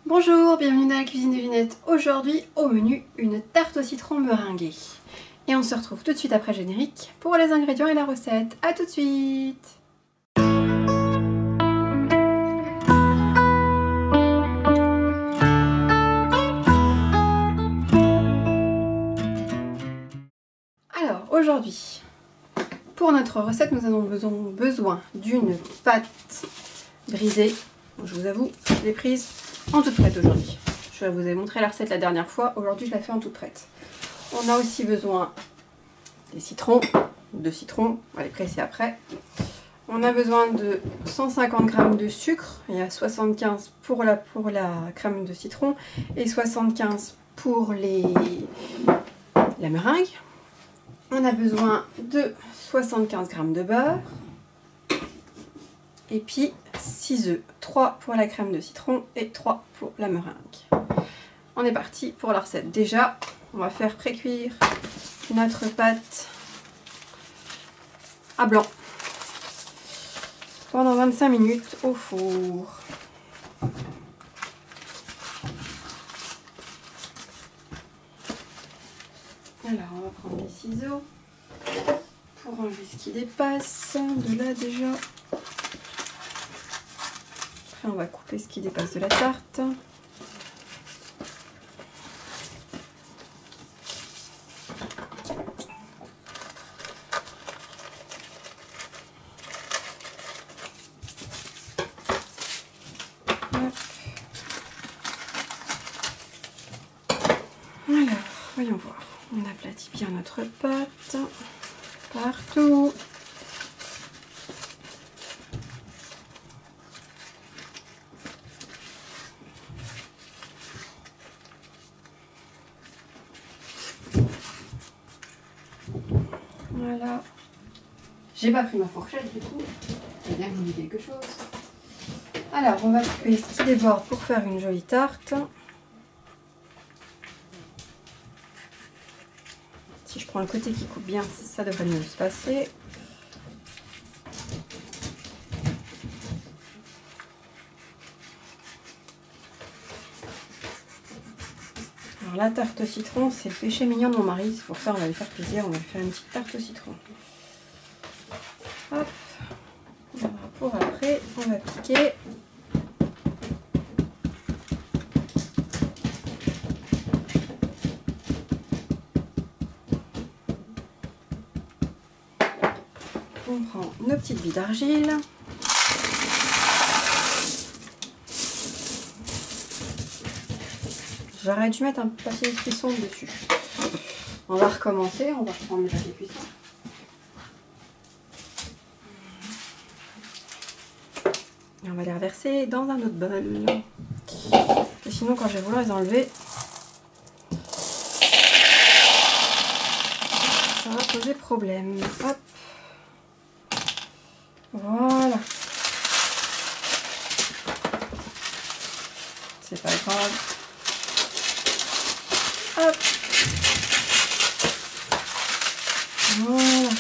Bonjour, bienvenue dans la cuisine de Vinette. Aujourd'hui, au menu, une tarte au citron meringuée. Et on se retrouve tout de suite après le générique pour les ingrédients et la recette. A tout de suite! Alors, aujourd'hui, pour notre recette, nous avons besoin d'une pâte brisée. Je vous avoue, je l'ai prise en toute prête aujourd'hui. Je vous ai montré la recette la dernière fois, aujourd'hui je la fais en toute prête. On a aussi besoin des citrons, 2 citrons, on va les presser après. On a besoin de 150 g de sucre, il y a 75 pour la crème de citron et 75 pour la meringue. On a besoin de 75 g de beurre et puis 6 œufs, 3 pour la crème de citron et 3 pour la meringue. On est parti pour la recette. Déjà, on va faire pré-cuire notre pâte à blanc pendant 25 minutes au four. Alors, on va prendre les ciseaux pour enlever ce qui dépasse. De là déjà. Après, on va couper ce qui dépasse de la tarte. Alors, voyons voir. On aplatit bien notre pâte partout. Voilà. J'ai pas pris ma fourchette du coup. C'est bien que j'oublie quelque chose. Alors, on va couper ce qui déborde pour faire une jolie tarte. Si je prends le côté qui coupe bien, ça devrait mieux se passer. Alors la tarte au citron, c'est le péché mignon de mon mari. C'est pour ça on va lui faire plaisir, on va lui faire une petite tarte au citron. Hop. Alors pour après, on va piquer. On prend nos petites billes d'argile. J'aurais dû mettre un papier de cuisson dessus. On va recommencer, on va reprendre le papier de cuisson. Et on va les reverser dans un autre bol. Et sinon, quand je vais vouloir les enlever, ça va poser problème. Hop. Voilà. C'est pas grave. Hop. Voilà.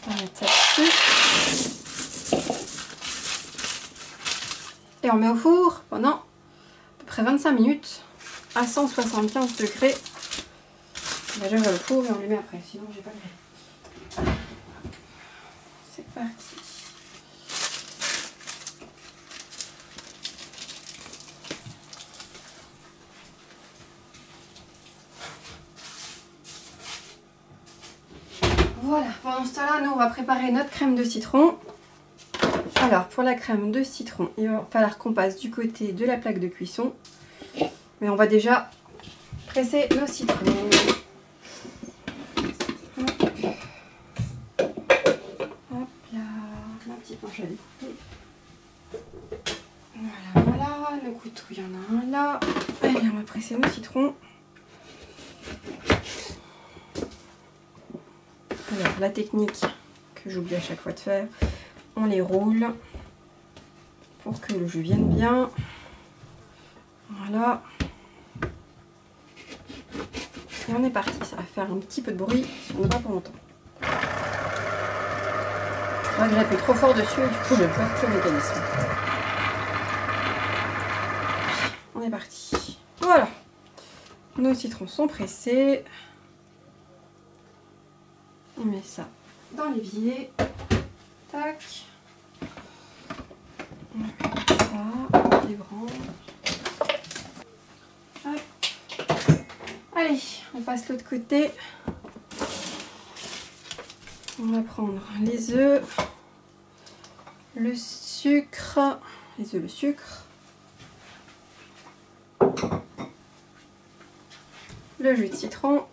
On va mettre ça dessus. Et on met au four pendant à peu près 25 minutes à 175 degrés. Déjà, je vais au four et on les met après, sinon j'ai pas le grille. C'est parti. Voilà, pendant ce temps-là, nous on va préparer notre crème de citron. Alors pour la crème de citron, il va falloir qu'on passe du côté de la plaque de cuisson. Mais on va déjà presser nos citrons. Hop là, ma petite planche à découper. Voilà, voilà, le couteau, il y en a un là. Allez, on va presser nos citrons. Alors, la technique que j'oublie à chaque fois de faire, on les roule pour que le jus vienne bien. Voilà. Et on est parti. Ça va faire un petit peu de bruit, si on n'a pas pour longtemps. Je crois que j'ai appuyé trop fort dessus et du coup je bloque le mécanisme. on est parti. Voilà, nos citrons sont pressés. On met ça dans l'évier. Tac. On met ça, les branches. Hop. Allez, on passe l'autre côté. On va prendre les œufs, le sucre, les œufs, le sucre, le jus de citron.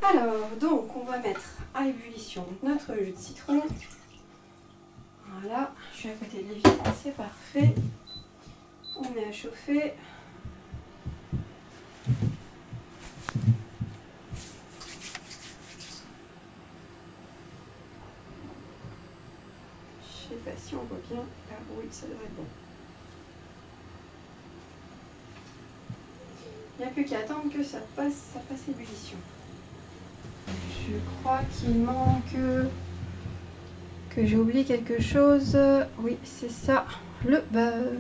Alors, donc, on va mettre à ébullition notre jus de citron. Voilà, je suis à côté de l'évier, c'est parfait. On met à chauffer. Je sais pas si on voit bien. Ah oui, ça devrait être bon. Il n'y a plus qu'à attendre que ça passe ébullition. Je crois qu'il manque... que j'ai oublié quelque chose. Oui, c'est ça, le beurre.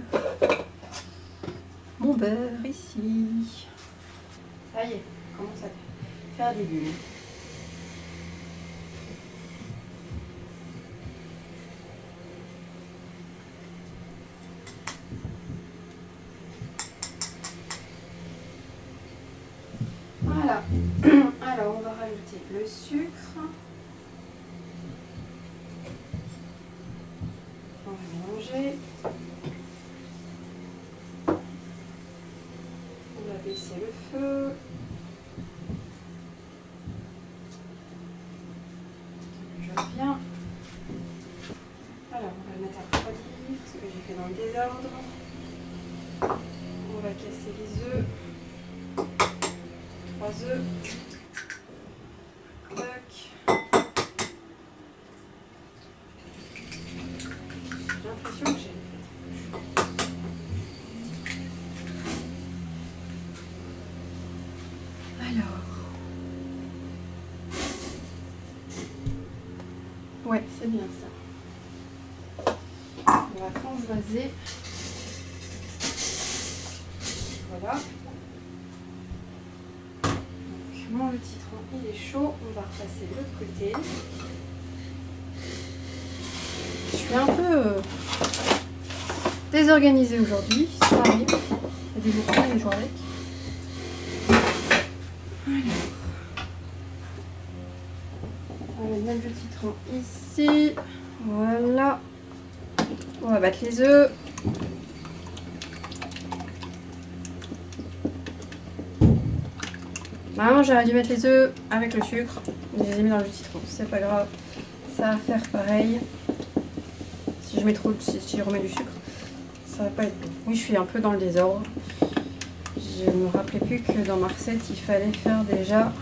Mon beurre ici. Ça y est, commence à faire des bulles. Voilà. Alors, on va rajouter le sucre. On va mélanger. On va baisser le feu. Je reviens. Alors, on va le mettre à refroidir, ce que j'ai fait dans le désordre. On va casser les œufs. 3 œufs. Tac. J'ai l'impression que j'ai... Alors... Ouais, c'est bien ça. On va transvaser. Voilà. Mon jus de citron il est chaud, on va repasser de l'autre côté. Je suis un peu désorganisée aujourd'hui, ça arrive. Il y a des jours et des jours avec. Alors, on va mettre le jus de citron ici. Voilà. On va battre les œufs. Normalement, j'aurais dû mettre les œufs avec le sucre. Je les ai mis dans le jus de citron. C'est pas grave. Ça va faire pareil. Si je mets trop, si je remets du sucre, ça va pas être bon. Oui, je suis un peu dans le désordre. Je me rappelais plus que dans ma recette, il fallait faire déjà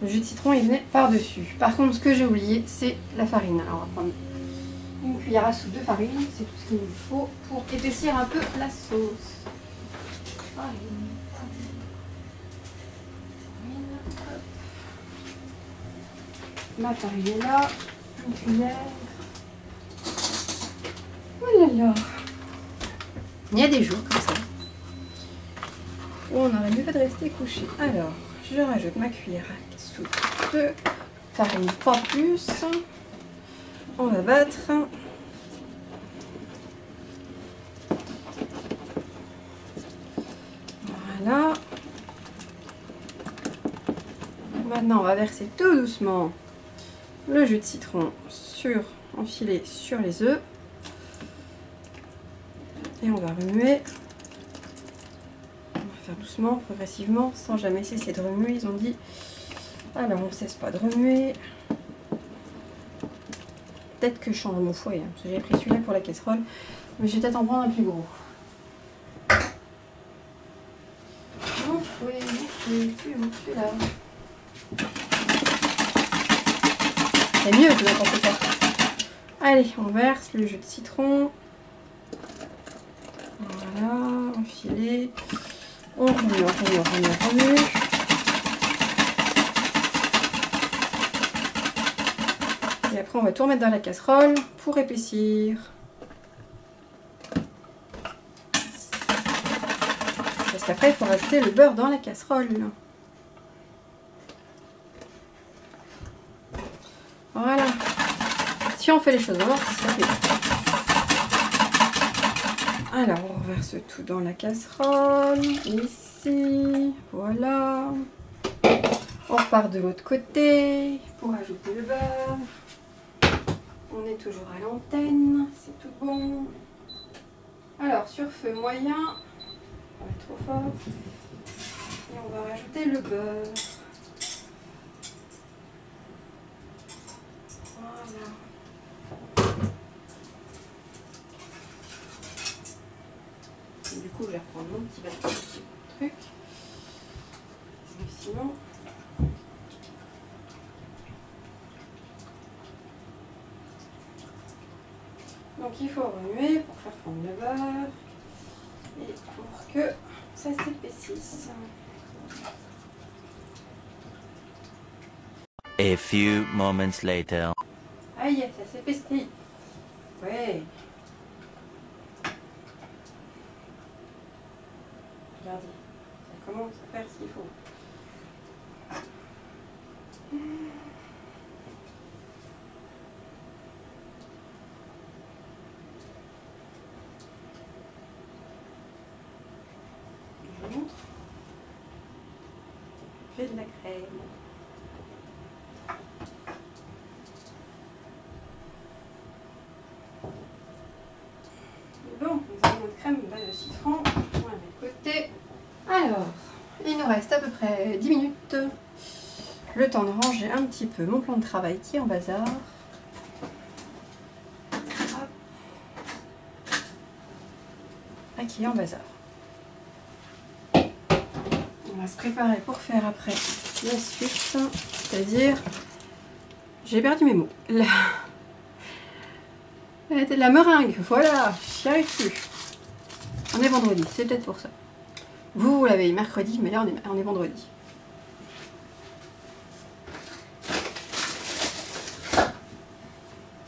le jus de citron. Il venait par-dessus. Par contre, ce que j'ai oublié, c'est la farine. Alors, on va prendre une cuillère à soupe de farine. C'est tout ce qu'il nous faut pour épaissir un peu la sauce. Farine. Ma farine est là, une cuillère. Oh là là. Il y a des jours comme ça où on aurait mieux fait de rester couché. Alors, je rajoute ma cuillère à soupe de farine, pas plus. On va battre. Voilà. Maintenant, on va verser tout doucement le jus de citron enfilé sur les œufs. Et on va remuer. On va faire doucement, progressivement, sans jamais cesser de remuer. Ils ont dit, alors on ne cesse pas de remuer. Peut-être que je change mon foyer, hein, parce que j'ai pris celui-là pour la casserole. Mais je vais peut-être en prendre un plus gros. Mon fouet, celui-là. C'est mieux que n'importe quoi. Allez, on verse le jus de citron. Voilà, enfilé. On remue. Et après, on va tout remettre dans la casserole pour épaissir. parce qu'après il faut rajouter le beurre dans la casserole. Voilà. Si on fait les choses droit, ça fait. Alors, on verse tout dans la casserole, ici, voilà. On repart de l'autre côté pour ajouter le beurre. On est toujours à l'antenne, c'est tout bon. Alors, sur feu moyen, on va mettre trop fort. Et on va rajouter le beurre. Voilà. Et du coup, je vais reprendre mon petit bâton de truc. Parce que sinon... Donc il faut remuer pour faire fondre le beurre et pour que ça s'épaississe. A few moments later. Aïe, ça s'épaissit. Ouais. Regardez, ça commence à faire ce qu'il faut. Je vous montre. Je fais de la crème. Bon, nous avons notre crème base de citron. On la met de côté. Alors, il nous reste à peu près 10 minutes. Le temps de ranger un petit peu mon plan de travail qui est en bazar. Hop. Ah, qui est en bazar. On va se préparer pour faire après la suite. C'est-à-dire, j'ai perdu mes mots. La meringue, voilà, j'y arrive plus. On est vendredi, c'est peut-être pour ça. Vous l'avez mercredi, mais là on est vendredi.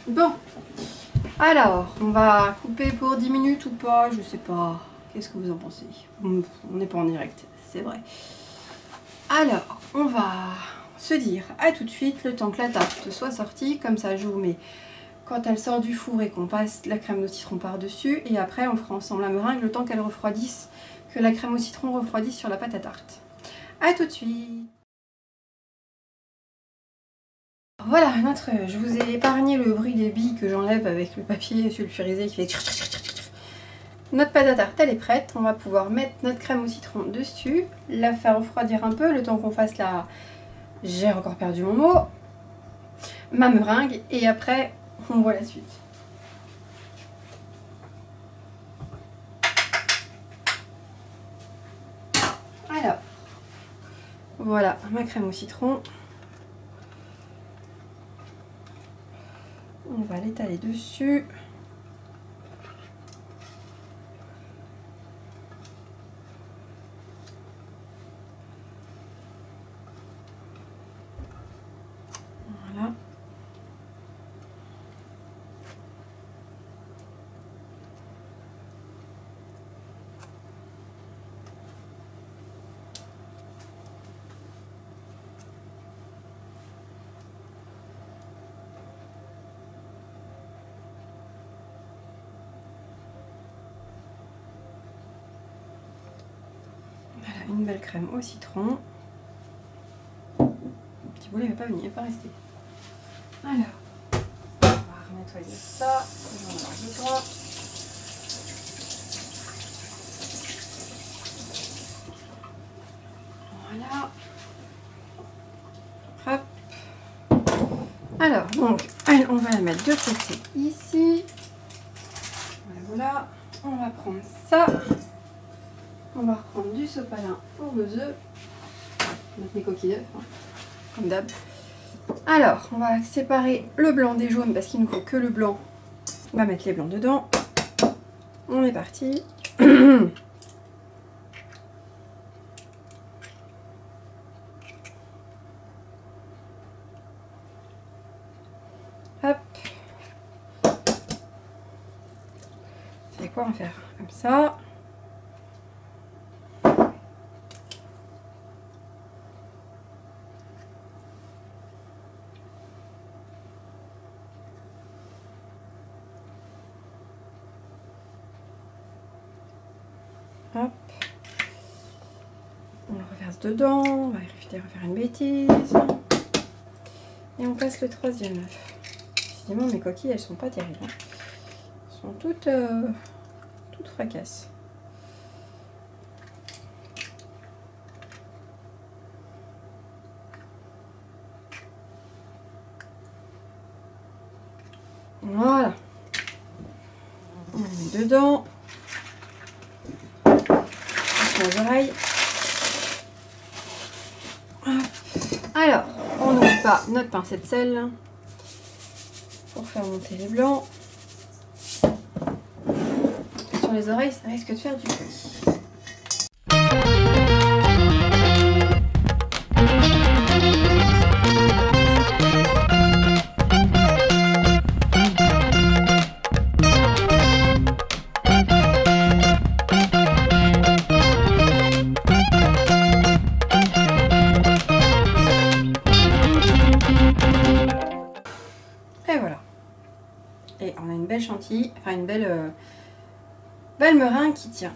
Bon, alors, on va couper pour 10 minutes ou pas, je sais pas. Qu'est-ce que vous en pensez? On n'est pas en direct, c'est vrai. Alors, on va se dire à tout de suite, le temps que la tarte soit sortie, comme ça je vous mets quand elle sort du four et qu'on passe la crème au citron par-dessus, et après on fera ensemble la meringue le temps qu'elle refroidisse, que la crème au citron refroidisse sur la pâte à tarte. A tout de suite. Voilà, je vous ai épargné le bruit des billes que j'enlève avec le papier sulfurisé qui fait... Notre pâte à tarte elle est prête, on va pouvoir mettre notre crème au citron dessus, la faire refroidir un peu le temps qu'on fasse la... J'ai encore perdu mon mot. Ma meringue, et après on voit la suite. Alors, voilà ma crème au citron. On va l'étaler dessus. Voilà. Voilà, une belle crème au citron. Si vous voulez, il ne va pas venir, il va pas rester. Alors, on va nettoyer ça. J'en ai besoin. Voilà. Hop. Alors, donc, on va la mettre de côté ici. Voilà. On va prendre ça. On va reprendre du sopalin pour nos œufs. On va mettre mes coquilles d'œufs, hein, comme d'hab. Alors, on va séparer le blanc des jaunes parce qu'il ne faut que le blanc. On va mettre les blancs dedans. On est parti. Hop. C'est quoi, on va faire comme ça. Hop. On le reverse dedans, on va éviter de refaire une bêtise. Et on passe le troisième œuf. Décidément, mes coquilles, elles sont pas terribles. Hein. Elles sont toutes fracasses. Voilà. On le met dedans. Les oreilles. Alors, on n'oublie pas notre pincée de sel pour faire monter les blancs. Sur les oreilles, ça risque de faire du bruit. Et voilà. Et on a une belle chantilly, enfin une belle meringue qui tient.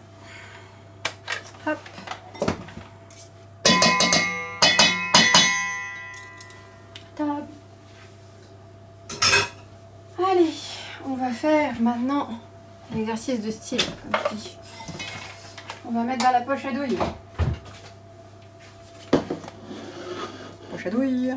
Hop. Table. Allez, on va faire maintenant l'exercice de style, comme je dis. On va mettre dans la poche à douille. Poche à douille.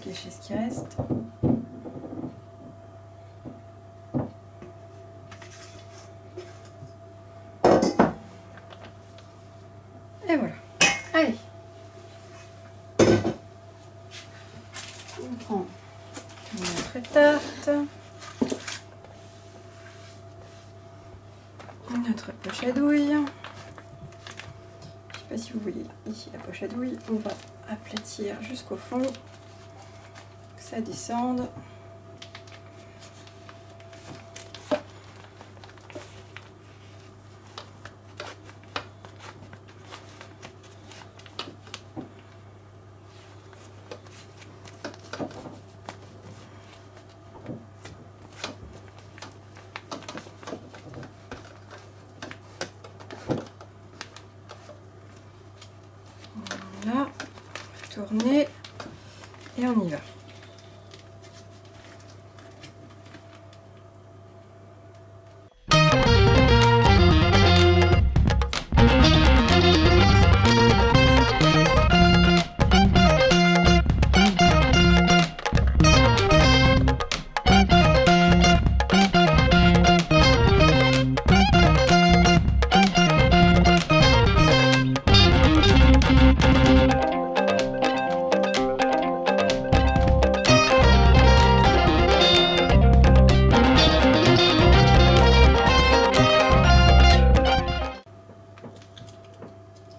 Cacher ce qui reste. Et voilà. Allez. On prend notre tarte. Notre poche à douille. Je ne sais pas si vous voyez ici la poche à douille. On va aplatir jusqu'au fond. Ça descende. Voilà, tourner et on y va.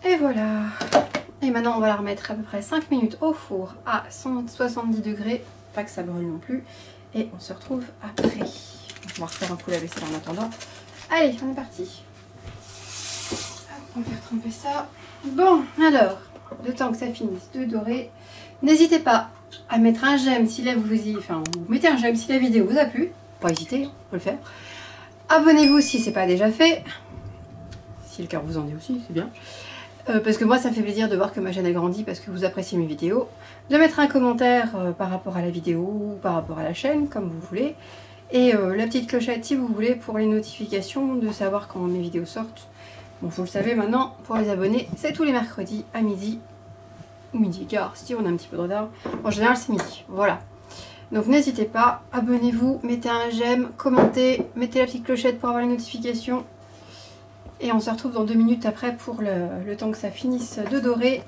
Et voilà. Et maintenant on va la remettre à peu près 5 minutes au four à 170 degrés, pas que ça brûle non plus. Et on se retrouve après. On va refaire un coup la vaisselle en attendant. Allez, on est parti. On va faire tremper ça. Bon, alors, le temps que ça finisse de dorer, n'hésitez pas à mettre un j'aime si la vous mettez un j'aime si la vidéo vous a plu. Pas hésiter, on peut le faire. Abonnez-vous si c'est pas déjà fait. Si le cœur vous en dit aussi, c'est bien. Parce que moi ça me fait plaisir de voir que ma chaîne a grandi parce que vous appréciez mes vidéos. De mettre un commentaire par rapport à la vidéo ou par rapport à la chaîne, comme vous voulez. Et la petite clochette si vous voulez pour les notifications, de savoir quand mes vidéos sortent. Bon, vous le savez maintenant, pour les abonnés, c'est tous les mercredis à midi. Ou midi, car si on a un petit peu de retard. En général c'est midi, voilà. Donc n'hésitez pas, abonnez-vous, mettez un j'aime, commentez, mettez la petite clochette pour avoir les notifications. Et on se retrouve dans 2 minutes après pour le temps que ça finisse de dorer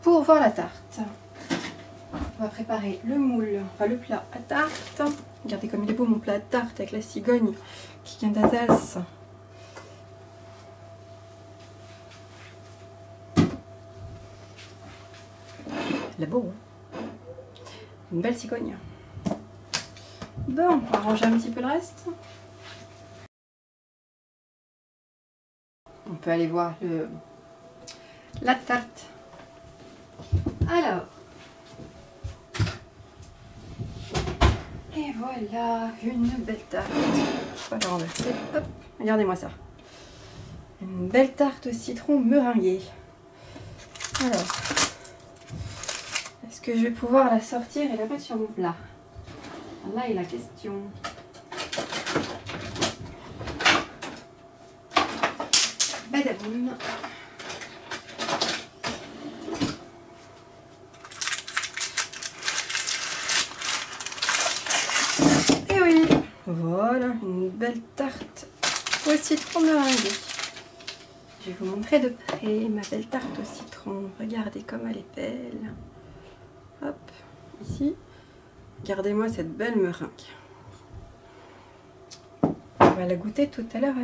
pour voir la tarte. On va préparer le moule, enfin le plat à tarte. Regardez comme il est beau mon plat à tarte avec la cigogne qui vient d'Alsace. Il est beau, hein? Une belle cigogne. Bon, on va ranger un petit peu le reste. On peut aller voir la tarte. Alors. Et voilà, une belle tarte. Je vais la renverser. Hop, regardez-moi ça. Une belle tarte au citron meringuée. Alors. Est-ce que je vais pouvoir la sortir et la mettre sur mon plat? Là est la question. Badaboum. Et oui, voilà une belle tarte au citron meringuée. Je vais vous montrer de près ma belle tarte au citron. Regardez comme elle est belle. Hop, ici. Regardez-moi cette belle meringue. On va la goûter tout à l'heure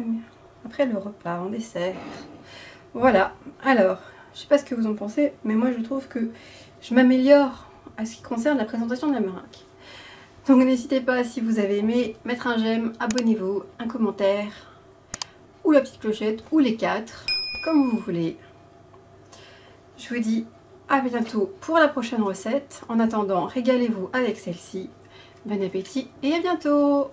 après le repas, en dessert. Voilà, alors, je sais pas ce que vous en pensez, mais moi je trouve que je m'améliore à ce qui concerne la présentation de la meringue. Donc n'hésitez pas, si vous avez aimé, mettre un j'aime, abonnez-vous, un commentaire, ou la petite clochette, ou les 4, comme vous voulez. Je vous dis à bientôt pour la prochaine recette. En attendant, régalez-vous avec celle-ci. Bon appétit et à bientôt!